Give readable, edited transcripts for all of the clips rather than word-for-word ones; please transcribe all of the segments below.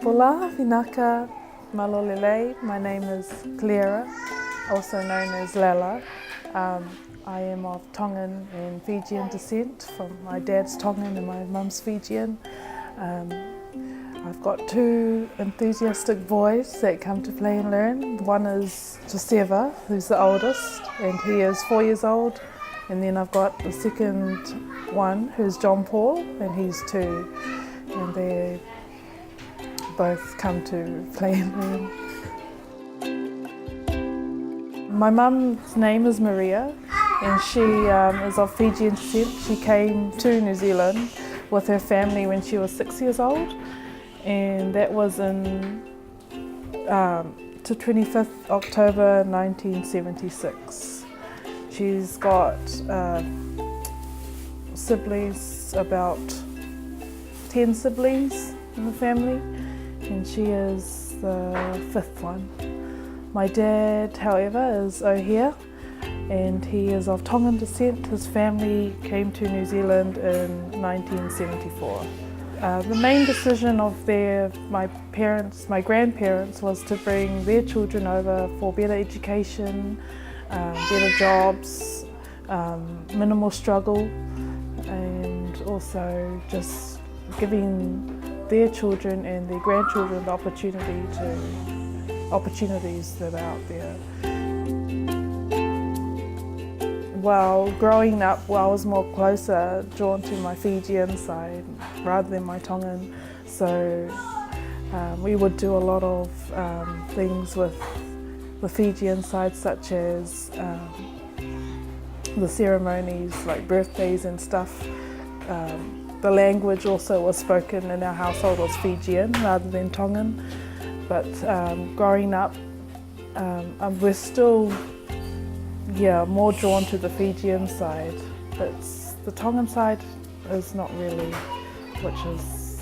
Pula, Vinaka, Malolele. My name is Kelera, also known as Lela. I am of Tongan and Fijian descent. From my dad's Tongan and my mum's Fijian. I've got two enthusiastic boys that come to play and learn. One is Joseva, who's the oldest, and he is 4 years old. And then I've got the second one, who's John Paul, and he's 2. And they both come to play and learn. My mum's name is Maria, and she is of Fijian descent. She came to New Zealand with her family when she was 6 years old, and that was to 25th October 1976. She's got siblings, about 10 siblings in the family, and she is the 5th one. My dad, however, is O'Hare, and he is of Tongan descent. His family came to New Zealand in 1974. The main decision of my grandparents, was to bring their children over for better education, better jobs, minimal struggle, and also just giving their children and their grandchildren the opportunities that are out there. Well, growing up, I was more closer drawn to my Fijian side rather than my Tongan. So we would do a lot of things with the Fijian side, such as the ceremonies like birthdays and stuff. The language also was spoken in our household was Fijian rather than Tongan. But growing up, we're still more drawn to the Fijian side. But the Tongan side is not really, which is,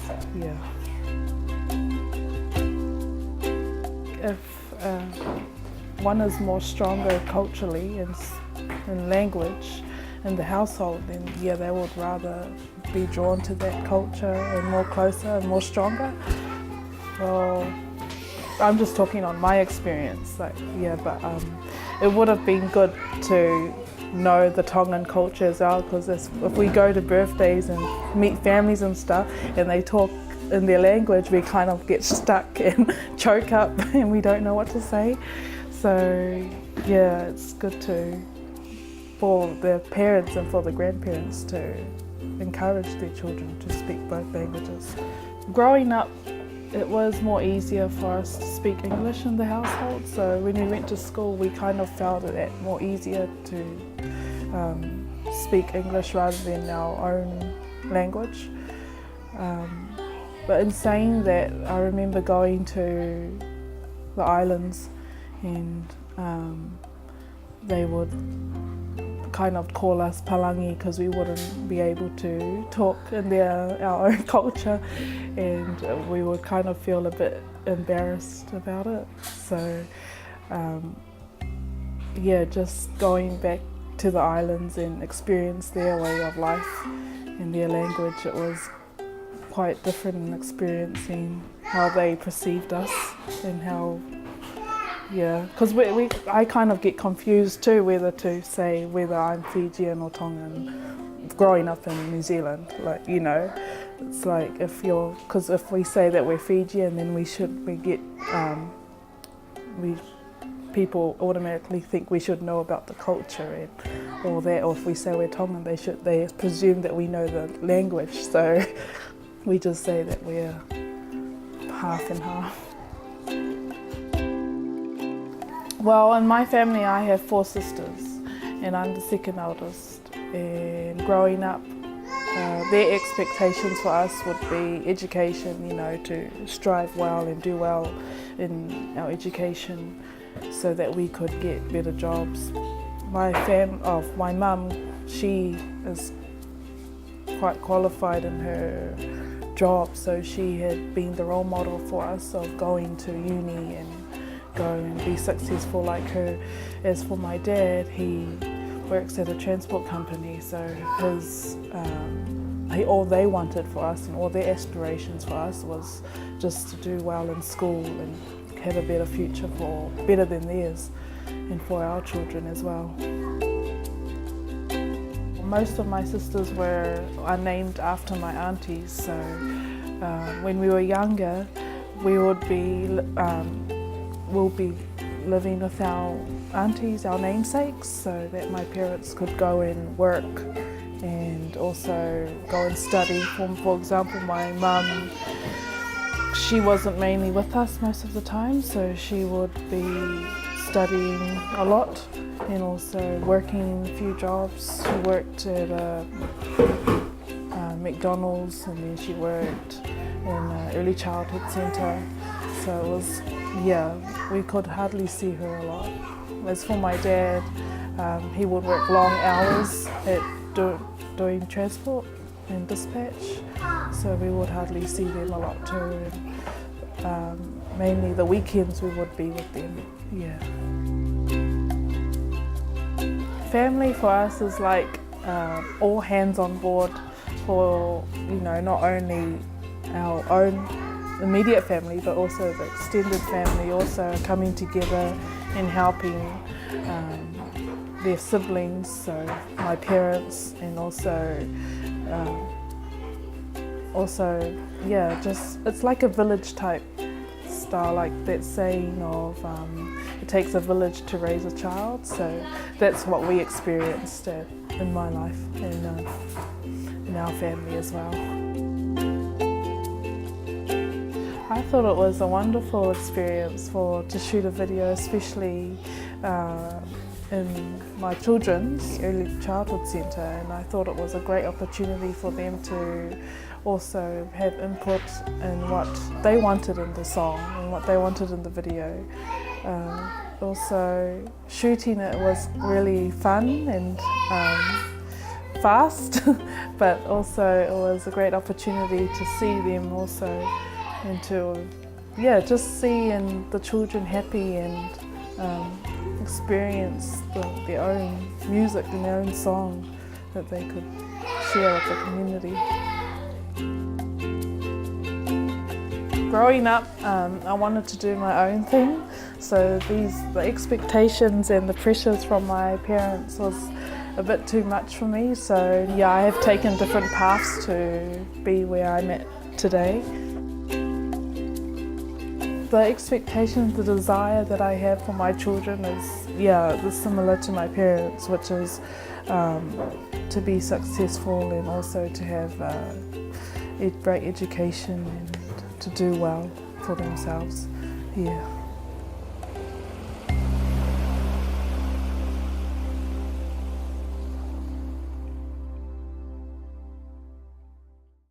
If one is more stronger culturally in language in the household, then they would rather be drawn to that culture and more closer and more stronger. Well, I'm just talking on my experience, but it would have been good to know the Tongan culture as well, because if we go to birthdays and meet families and stuff and they talk in their language, we kind of get stuck and choke up and we don't know what to say. So it's good for the parents and for the grandparents to encourage their children to speak both languages. Growing up, it was more easier for us to speak English in the household, so when we went to school we kind of felt it more easier to speak English rather than our own language. But in saying that, I remember going to the islands and they would kind of call us palangi because we wouldn't be able to talk in our own culture, and we would kind of feel a bit embarrassed about it. So just going back to the islands and experience their way of life and their language, it was quite different in experiencing how they perceived us and how because I kind of get confused too whether to say whether I'm Fijian or Tongan growing up in New Zealand. It's like because if we say that we're Fijian, then people automatically think we should know about the culture or if we say we're Tongan, they presume that we know the language. So we just say that we're half and half. Well, in my family I have 4 sisters and I'm the second eldest, and growing up their expectations for us would be education, to strive well and do well in our education so that we could get better jobs. My mum, she is quite qualified in her job, so she had been the role model for us of going to uni and go and be successful like her. As for my dad, he works at a transport company, so his all they wanted for us and all their aspirations for us was just to do well in school and have a better future, better than theirs, and for our children as well. Most of my sisters are named after my aunties, so when we were younger, we'll be living with our aunties, our namesakes, so that my parents could go and work and also go and study. For example, my mum, she wasn't mainly with us most of the time, so she would be studying a lot and also working a few jobs. She worked at McDonald's, and then she worked in an early childhood centre. So it was, we could hardly see her a lot. As for my dad, he would work long hours at doing transport and dispatch, so we would hardly see them a lot too. And, mainly the weekends we would be with them. Family for us is like all hands on board for, not only our own immediate family, but also the extended family also coming together and helping their siblings, so my parents, and just it's like a village type style, like that saying of it takes a village to raise a child. So that's what we experienced in my life and in our family as well. I thought it was a wonderful experience to shoot a video, especially in my children's early childhood centre, and I thought it was a great opportunity for them to also have input in what they wanted in the song and what they wanted in the video. Also, shooting it was really fun and fast, but also it was a great opportunity to see them also, and to just seeing the children happy and experience their own music and their own song that they could share with the community. Growing up, I wanted to do my own thing, so the expectations and the pressures from my parents was a bit too much for me, so I have taken different paths to be where I'm at today. The expectations, the desire that I have for my children is similar to my parents, which is to be successful and also to have a great education and to do well for themselves.